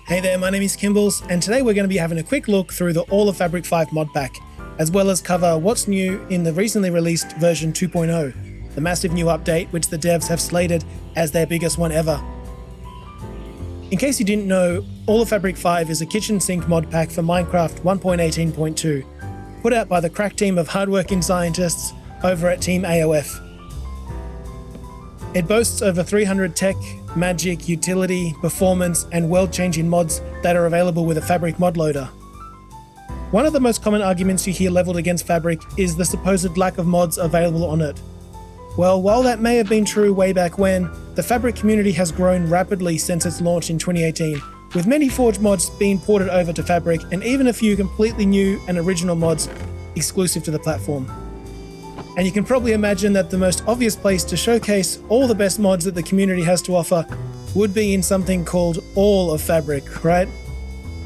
Hey there, my name is Kmbles, and today we're going to be having a quick look through the All of Fabric 5 Modpack, as well as cover what's new in the recently released version 2.0, the massive new update which the devs have slated as their biggest one ever. In case you didn't know, All of Fabric 5 is a kitchen sink mod pack for Minecraft 1.18.2, put out by the crack team of hardworking scientists over at Team AOF. It boasts over 300 tech, magic, utility, performance, and world-changing mods that are available with a Fabric mod loader. One of the most common arguments you hear leveled against Fabric is the supposed lack of mods available on it. Well, while that may have been true way back when, the Fabric community has grown rapidly since its launch in 2018, with many Forge mods being ported over to Fabric and even a few completely new and original mods exclusive to the platform. And you can probably imagine that the most obvious place to showcase all the best mods that the community has to offer would be in something called All of Fabric, right?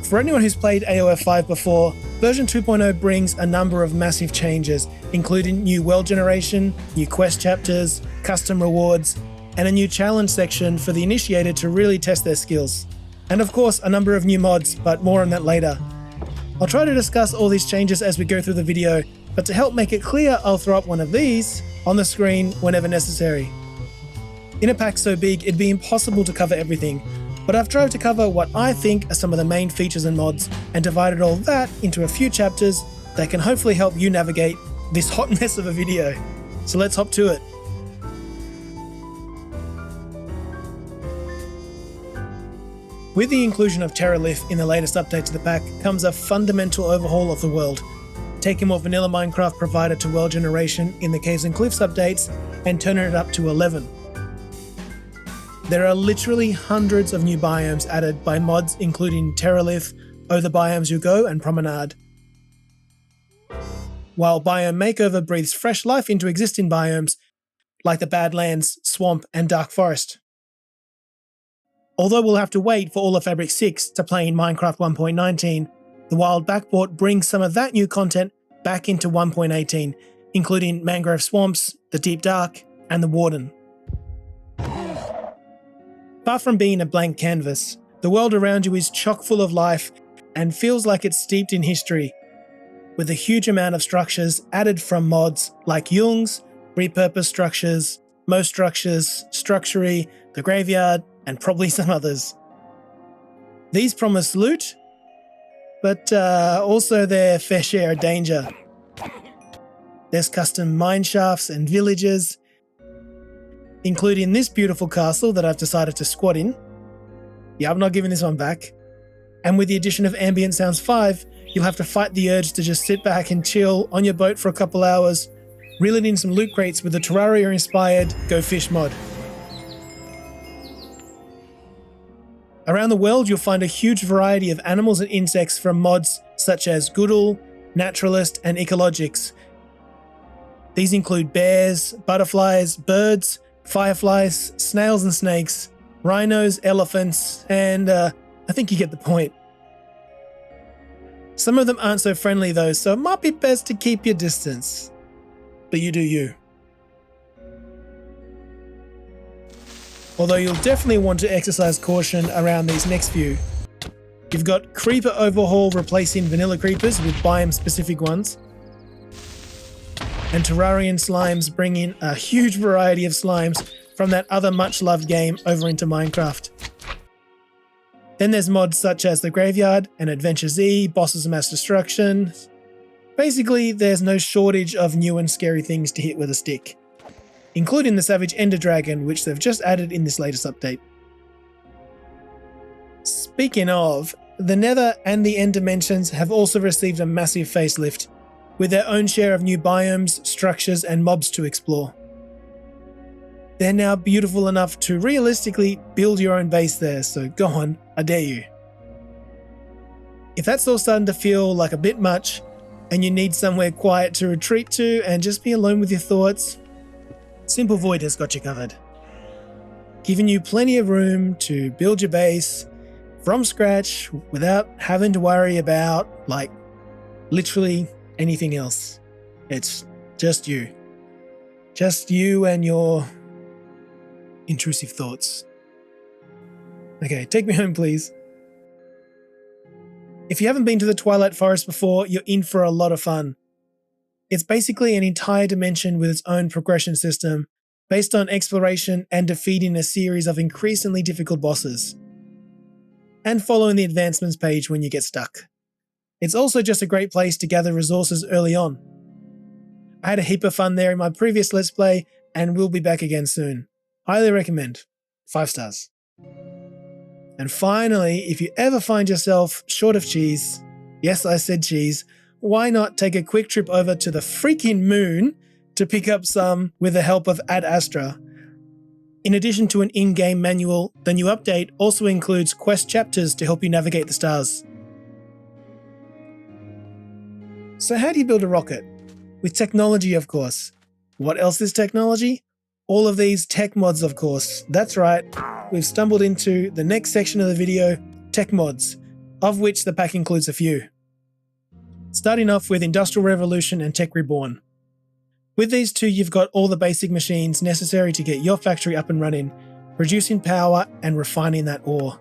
For anyone who's played AOF 5 before, version 2.0 brings a number of massive changes, including new world generation, new quest chapters, custom rewards, and a new challenge section for the initiated to really test their skills. And of course, a number of new mods, but more on that later. I'll try to discuss all these changes as we go through the video, but to help make it clear, I'll throw up one of these on the screen whenever necessary. In a pack so big, it'd be impossible to cover everything, but I've tried to cover what I think are some of the main features and mods, and divided all that into a few chapters that can hopefully help you navigate this hot mess of a video. So let's hop to it. With the inclusion of Terralith in the latest update to the pack comes a fundamental overhaul of the world, taking what vanilla Minecraft provided to world generation in the Caves and Cliffs updates and turning it up to 11. There are literally hundreds of new biomes added by mods including Terralith, Oh the Biomes You Go, and Promenade. While Biome Makeover breathes fresh life into existing biomes like the Badlands, Swamp, and Dark Forest. Although we'll have to wait for All of Fabric 6 to play in Minecraft 1.19, the Wild Backport brings some of that new content back into 1.18, including Mangrove Swamps, the Deep Dark, and the Warden. Far from being a blank canvas, the world around you is chock full of life and feels like it's steeped in history, with a huge amount of structures added from mods like Jung's, repurposed structures, Mo structures, Structury, the Graveyard, and probably some others. These promise loot, but also their fair share of danger. There's custom mine shafts and villages, including this beautiful castle that I've decided to squat in. Yeah, I'm not giving this one back. And with the addition of Ambient Sounds 5, you'll have to fight the urge to just sit back and chill on your boat for a couple hours, reeling in some loot crates with the Terraria-inspired Go Fish mod. Around the world, you'll find a huge variety of animals and insects from mods such as Goodle, Naturalist, and Ecologics. These include bears, butterflies, birds, fireflies, snails and snakes, rhinos, elephants, and I think you get the point. Some of them aren't so friendly though, so it might be best to keep your distance. But you do you. Although you'll definitely want to exercise caution around these next few. You've got Creeper Overhaul replacing vanilla creepers with biome-specific ones, and Terrarian slimes bringing a huge variety of slimes from that other much-loved game over into Minecraft. Then there's mods such as the Graveyard and Adventure Z, Bosses of Mass Destruction. Basically, there's no shortage of new and scary things to hit with a stick, including the Savage Ender Dragon, which they've just added in this latest update. Speaking of, the Nether and the End Dimensions have also received a massive facelift, with their own share of new biomes, structures, and mobs to explore. They're now beautiful enough to realistically build your own base there, so go on, I dare you. If that's all starting to feel like a bit much, and you need somewhere quiet to retreat to and just be alone with your thoughts, Simple Void has got you covered, giving you plenty of room to build your base from scratch without having to worry about, like, literally anything else. It's just you. Just you and your intrusive thoughts. Okay, take me home, please. If you haven't been to the Twilight Forest before, you're in for a lot of fun. It's basically an entire dimension with its own progression system, based on exploration and defeating a series of increasingly difficult bosses, and following the advancements page when you get stuck. It's also just a great place to gather resources early on. I had a heap of fun there in my previous Let's Play, and we'll be back again soon. Highly recommend. 5 stars. And finally, if you ever find yourself short of cheese, yes, I said cheese, why not take a quick trip over to the freaking moon to pick up some with the help of Ad Astra. In addition to an in-game manual, the new update also includes quest chapters to help you navigate the stars. So how do you build a rocket? With technology, of course. What else is technology? All of these tech mods, of course. That's right, we've stumbled into the next section of the video, tech mods, of which the pack includes a few. Starting off with Industrial Revolution and Tech Reborn. With these two, you've got all the basic machines necessary to get your factory up and running, producing power and refining that ore.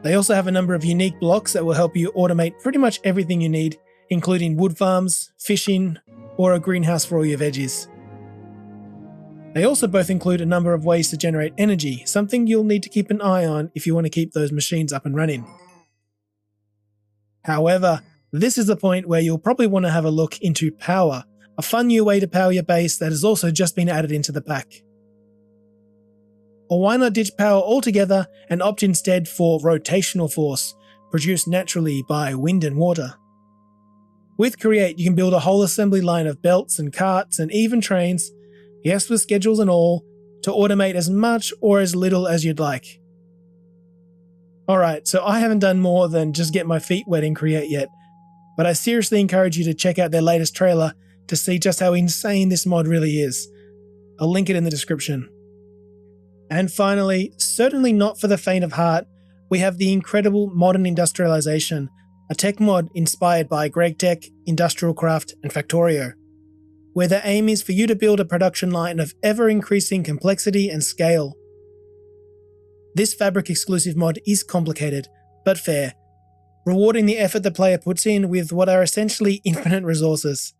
They also have a number of unique blocks that will help you automate pretty much everything you need, including wood farms, fishing, or a greenhouse for all your veggies. They also both include a number of ways to generate energy, something you'll need to keep an eye on if you want to keep those machines up and running. However, this is the point where you'll probably want to have a look into power, a fun new way to power your base that has also just been added into the pack. Or why not ditch power altogether and opt instead for rotational force, produced naturally by wind and water. With Create, you can build a whole assembly line of belts and carts and even trains, yes, with schedules and all, to automate as much or as little as you'd like. Alright, so I haven't done more than just get my feet wet in Create yet, but I seriously encourage you to check out their latest trailer to see just how insane this mod really is. I'll link it in the description. And finally, certainly not for the faint of heart, we have the incredible Modern Industrialization, a tech mod inspired by GregTech, Industrial Craft, and Factorio, where the aim is for you to build a production line of ever-increasing complexity and scale. This Fabric exclusive mod is complicated, but fair, rewarding the effort the player puts in with what are essentially infinite resources.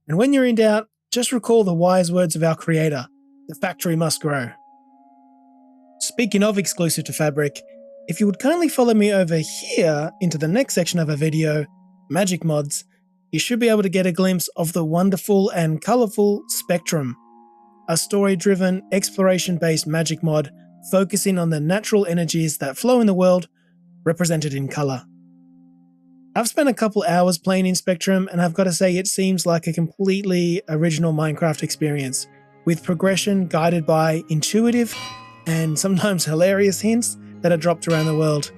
And when you're in doubt, just recall the wise words of our creator, the factory must grow. Speaking of exclusive to Fabric, if you would kindly follow me over here into the next section of our video, Magic Mods, you should be able to get a glimpse of the wonderful and colourful Spectrum, a story-driven, exploration-based magic mod focusing on the natural energies that flow in the world, represented in colour. I've spent a couple hours playing in Spectrum, and I've got to say it seems like a completely original Minecraft experience, with progression guided by intuitive and sometimes hilarious hints that are dropped around the world.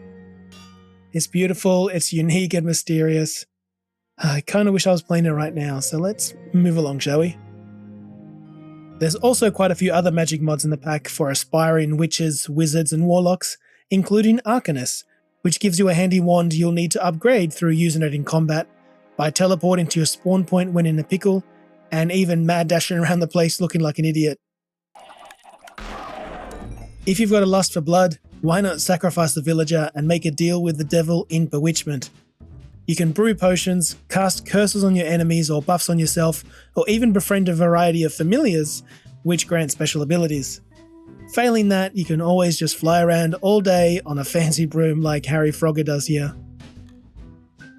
It's beautiful, it's unique and mysterious. I kind of wish I was playing it right now, so let's move along, shall we? There's also quite a few other magic mods in the pack for aspiring witches, wizards, and warlocks, including Arcanus, which gives you a handy wand you'll need to upgrade through using it in combat, by teleporting to your spawn point when in a pickle, and even mad dashing around the place looking like an idiot. If you've got a lust for blood, why not sacrifice the villager and make a deal with the devil in Bewitchment? You can brew potions, cast curses on your enemies or buffs on yourself, or even befriend a variety of familiars, which grant special abilities. Failing that, you can always just fly around all day on a fancy broom like Harry Frogger does here.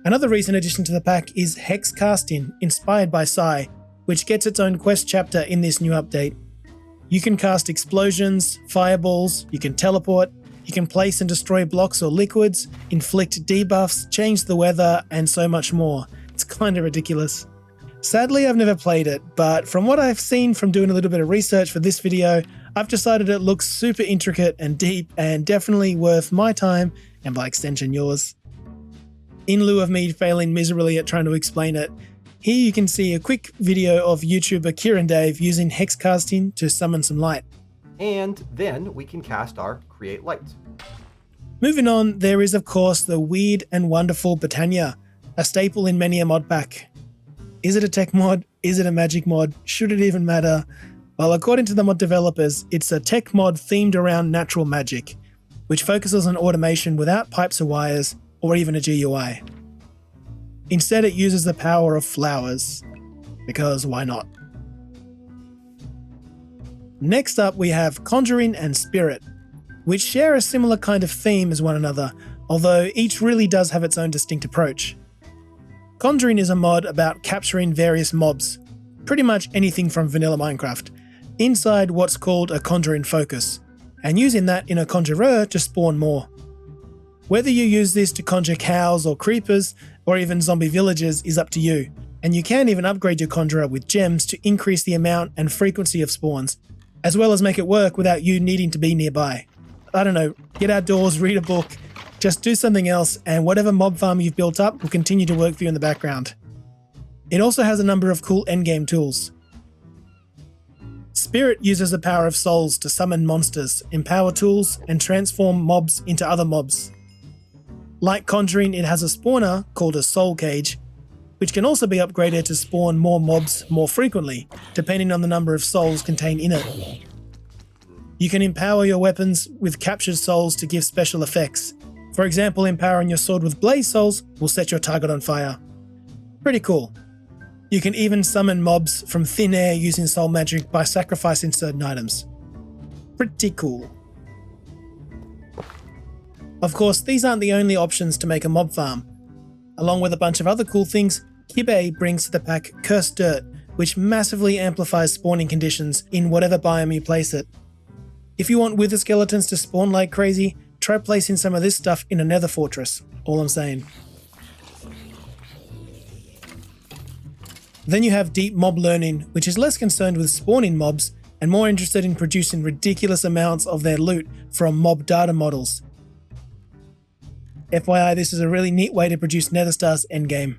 Another recent addition to the pack is Hexcasting, inspired by Psy, which gets its own quest chapter in this new update. You can cast explosions, fireballs, you can teleport, you can place and destroy blocks or liquids, inflict debuffs, change the weather, and so much more. It's kinda ridiculous. Sadly, I've never played it, but from what I've seen from doing a little bit of research for this video, I've decided it looks super intricate and deep and definitely worth my time, and by extension yours. In lieu of me failing miserably at trying to explain it, here you can see a quick video of YouTuber KirinDave using Hexcasting to summon some light. And then we can cast our Create Light. Moving on, there is of course the weird and wonderful Botania, a staple in many a mod pack. Is it a tech mod? Is it a magic mod? Should it even matter? Well, according to the mod developers, it's a tech mod themed around natural magic, which focuses on automation without pipes or wires, or even a GUI. Instead, it uses the power of flowers, because why not? Next up, we have Conjuring and Spirit, which share a similar kind of theme as one another, although each really does have its own distinct approach. Conjuring is a mod about capturing various mobs, pretty much anything from vanilla Minecraft, inside what's called a conjuring focus, and using that in a conjurer to spawn more. Whether you use this to conjure cows or creepers, or even zombie villagers is up to you, and you can even upgrade your conjurer with gems to increase the amount and frequency of spawns, as well as make it work without you needing to be nearby. I don't know, get outdoors, read a book, just do something else, and whatever mob farm you've built up will continue to work for you in the background. It also has a number of cool endgame tools. Spirit uses the power of souls to summon monsters, empower tools, and transform mobs into other mobs. Like Conjuring, it has a spawner called a soul cage, which can also be upgraded to spawn more mobs more frequently, depending on the number of souls contained in it. You can empower your weapons with captured souls to give special effects. For example, empowering your sword with blaze souls will set your target on fire. Pretty cool. You can even summon mobs from thin air using soul magic by sacrificing certain items. Pretty cool. Of course, these aren't the only options to make a mob farm. Along with a bunch of other cool things, Backbay brings to the pack Cursed Dirt, which massively amplifies spawning conditions in whatever biome you place it. If you want wither skeletons to spawn like crazy, try placing some of this stuff in a nether fortress, all I'm saying. Then you have Deep Mob Learning, which is less concerned with spawning mobs and more interested in producing ridiculous amounts of their loot from mob data models. FYI, this is a really neat way to produce nether stars endgame.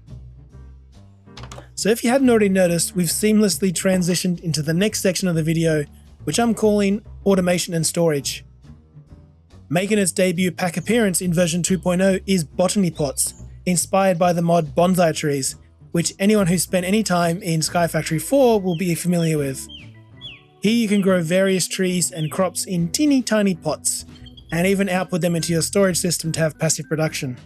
So if you hadn't already noticed, we've seamlessly transitioned into the next section of the video, which I'm calling Automation and Storage. Making its debut pack appearance in version 2.0 is Botany Pots, inspired by the mod Bonsai Trees, which anyone who's spent any time in Sky Factory 4 will be familiar with. Here you can grow various trees and crops in teeny tiny pots, and even output them into your storage system to have passive production.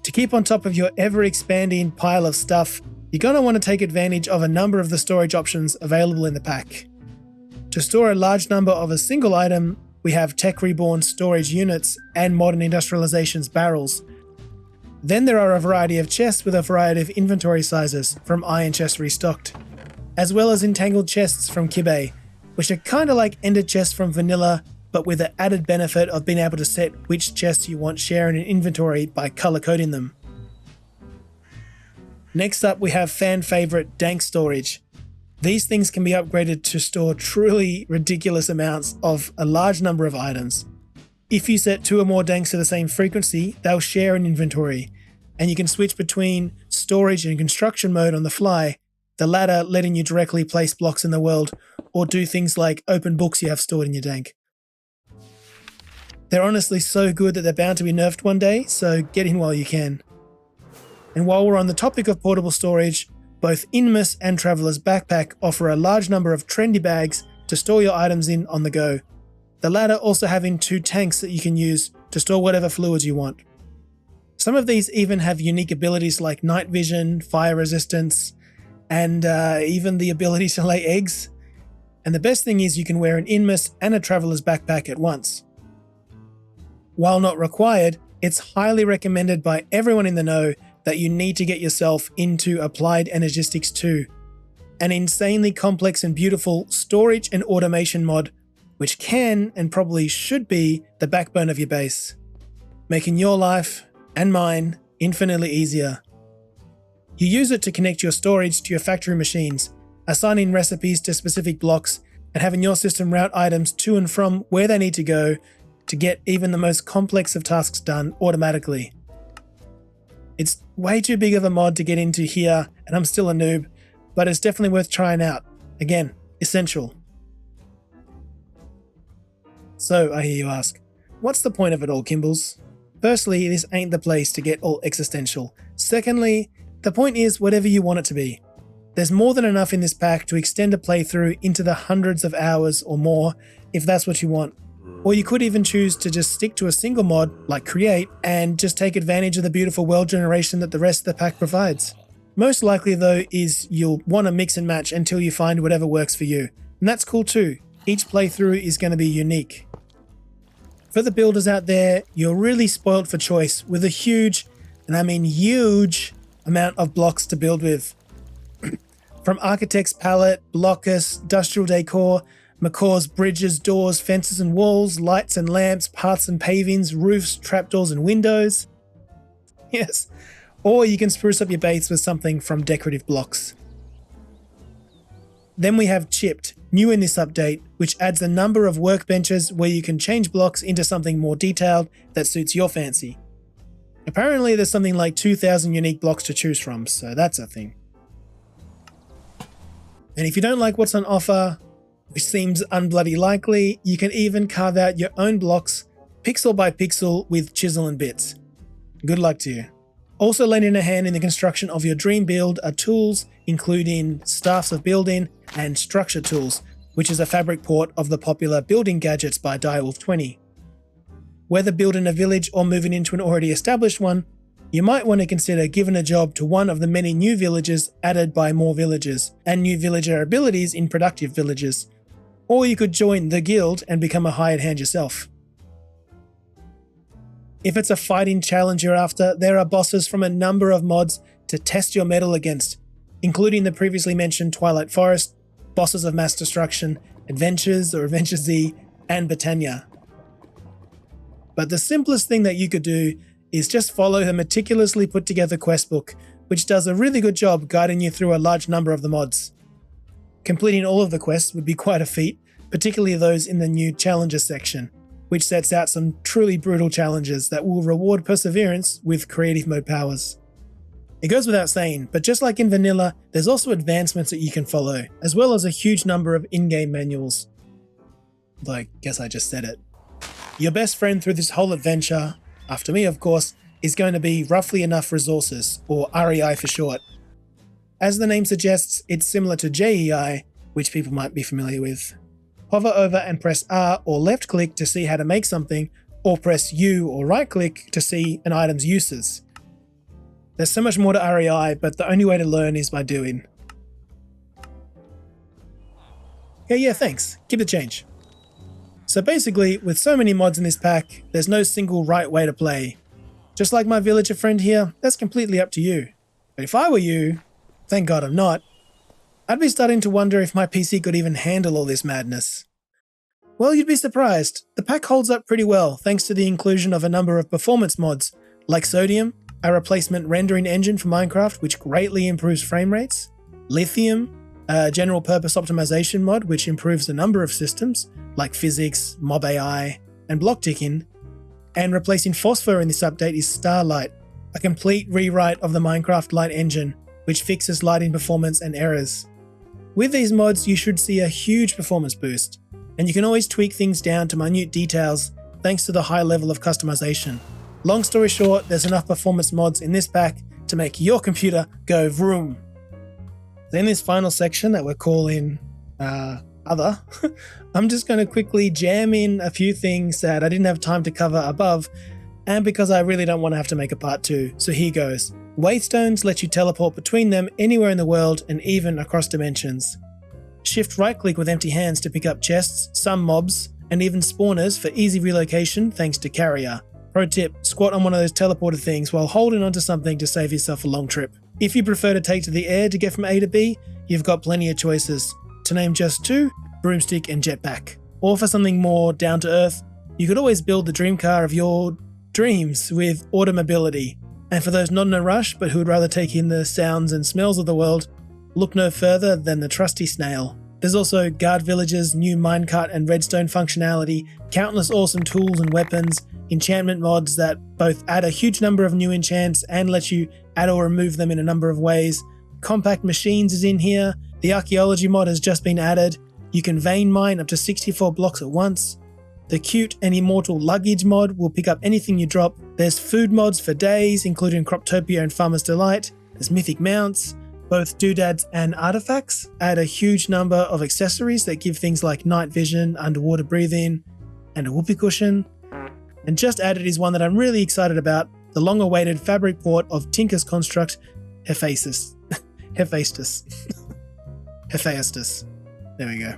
To keep on top of your ever-expanding pile of stuff, you're going to want to take advantage of a number of the storage options available in the pack. To store a large number of a single item, we have Tech Reborn storage units and Modern Industrialization's barrels. Then there are a variety of chests with a variety of inventory sizes from Iron Chest Restocked, as well as entangled chests from Backbay, which are kinda like Ender chests from Vanilla, but with the added benefit of being able to set which chests you want sharing in inventory by color coding them. Next up, we have fan favorite Dank Storage. These things can be upgraded to store truly ridiculous amounts of a large number of items. If you set 2 or more danks to the same frequency, they'll share an inventory, and you can switch between storage and construction mode on the fly, the latter letting you directly place blocks in the world or do things like open books you have stored in your dank. They're honestly so good that they're bound to be nerfed one day, so get in while you can. And while we're on the topic of portable storage, both Inmus and Traveler's Backpack offer a large number of trendy bags to store your items in on the go, the latter also having 2 tanks that you can use to store whatever fluids you want. Some of these even have unique abilities like night vision, fire resistance, and even the ability to lay eggs. And the best thing is you can wear an Inmus and a Traveler's Backpack at once. While not required, it's highly recommended by everyone in the know that you need to get yourself into Applied Energistics 2, an insanely complex and beautiful storage and automation mod which can and probably should be the backbone of your base, making your life and mine infinitely easier. You use it to connect your storage to your factory machines, assigning recipes to specific blocks, and having your system route items to and from where they need to go to get even the most complex of tasks done automatically. It's way too big of a mod to get into here, and I'm still a noob, but it's definitely worth trying out. Again, essential. So, I hear you ask, what's the point of it all, Kimbles? Firstly, this ain't the place to get all existential. Secondly, the point is whatever you want it to be. There's more than enough in this pack to extend a playthrough into the hundreds of hours or more if that's what you want. Or you could even choose to just stick to a single mod, like Create, and just take advantage of the beautiful world generation that the rest of the pack provides. Most likely though is you'll want to mix and match until you find whatever works for you. And that's cool too. Each playthrough is going to be unique. For the builders out there, you're really spoiled for choice with a huge, and I mean huge, amount of blocks to build with. From Architect's Palette, Blockus, Industrial Decor, McCaw's bridges, doors, fences and walls, lights and lamps, paths and pavings, roofs, trapdoors and windows. Yes. Or you can spruce up your base with something from Decorative Blocks. Then we have Chipped, new in this update, which adds a number of workbenches where you can change blocks into something more detailed that suits your fancy. Apparently there's something like 2,000 unique blocks to choose from, so that's a thing. And if you don't like what's on offer, which seems unbloody likely, you can even carve out your own blocks, pixel by pixel, with chisel and bits. Good luck to you. Also lending a hand in the construction of your dream build are tools, including Staffs of Building and Structure Tools, which is a fabric port of the popular Building Gadgets by Direwolf20. Whether building a village or moving into an already established one, you might want to consider giving a job to one of the many new villages added by more villagers, and new villager abilities in productive villages. Or you could join the guild and become a hired hand yourself. If it's a fighting challenge you're after, there are bosses from a number of mods to test your mettle against, including the previously mentioned Twilight Forest, bosses of Mass Destruction, Adventures or Adventure Z, and Britannia. But the simplest thing that you could do is just follow the meticulously put together questbook, which does a really good job guiding you through a large number of the mods. Completing all of the quests would be quite a feat, particularly those in the new challenges section, which sets out some truly brutal challenges that will reward perseverance with creative mode powers. It goes without saying, but just like in vanilla, there's also advancements that you can follow, as well as a huge number of in-game manuals. Though I guess I just said it. Your best friend through this whole adventure, after me of course, is going to be roughly enough resources, or REI for short. As the name suggests, it's similar to JEI, which people might be familiar with. Hover over and press R or left click to see how to make something, or press U or right click to see an item's uses. There's so much more to REI, but the only way to learn is by doing. Yeah, thanks. Keep the change. So basically, with so many mods in this pack, there's no single right way to play. Just like my villager friend here, that's completely up to you. But if I were you, thank God I'm not, I'd be starting to wonder if my PC could even handle all this madness. Well, you'd be surprised. The pack holds up pretty well thanks to the inclusion of a number of performance mods, like Sodium, a replacement rendering engine for Minecraft which greatly improves frame rates, Lithium, a general purpose optimization mod which improves a number of systems, like physics, mob AI, and block ticking, and replacing Phosphor in this update is Starlight, a complete rewrite of the Minecraft light engine which fixes lighting performance and errors. With these mods, you should see a huge performance boost, and you can always tweak things down to minute details thanks to the high level of customization. Long story short, there's enough performance mods in this pack to make your computer go vroom. Then this final section that we're calling Other, I'm just going to quickly jam in a few things that I didn't have time to cover above, and because I really don't want to have to make a part 2, so here goes. Waystones let you teleport between them anywhere in the world and even across dimensions. Shift right click with empty hands to pick up chests, some mobs, and even spawners for easy relocation thanks to Carrier. Pro tip, squat on one of those teleporter things while holding onto something to save yourself a long trip. If you prefer to take to the air to get from A to B, you've got plenty of choices. To name just 2, Broomstick and Jetpack. Or for something more down to earth, you could always build the dream car of your dreams with Automobility. And for those not in a rush but who would rather take in the sounds and smells of the world, look no further than the trusty snail. There's also Guard Village's new minecart and redstone functionality, countless awesome tools and weapons, enchantment mods that both add a huge number of new enchants and let you add or remove them in a number of ways. Compact Machines is in here, the archaeology mod has just been added, you can vein mine up to 64 blocks at once. The cute and immortal luggage mod will pick up anything you drop. There's food mods for days, including Croptopia and Farmer's Delight. There's mythic mounts. Both doodads and artifacts add a huge number of accessories that give things like night vision, underwater breathing. and a whoopee cushion. And just added is one that I'm really excited about, the long-awaited fabric port of Tinker's construct, Hephaestus. Hephaestus. Hephaestus. There we go.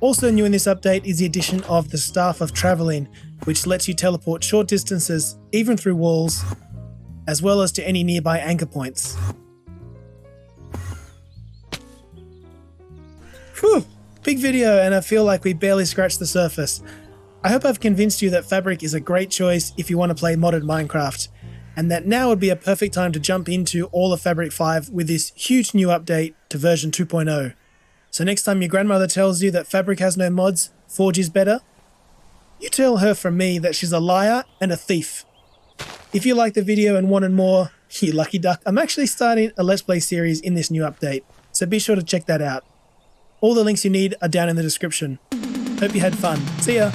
Also new in this update is the addition of the Staff of Traveling, which lets you teleport short distances, even through walls, as well as to any nearby anchor points. Whew, big video, and I feel like we barely scratched the surface. I hope I've convinced you that Fabric is a great choice if you want to play modded Minecraft, and that now would be a perfect time to jump into all of Fabric 5 with this huge new update to version 2.0. So next time your grandmother tells you that Fabric has no mods, Forge is better, you tell her from me that she's a liar and a thief. If you liked the video and wanted more, you lucky duck, I'm actually starting a Let's Play series in this new update, so be sure to check that out. All the links you need are down in the description. Hope you had fun. See ya!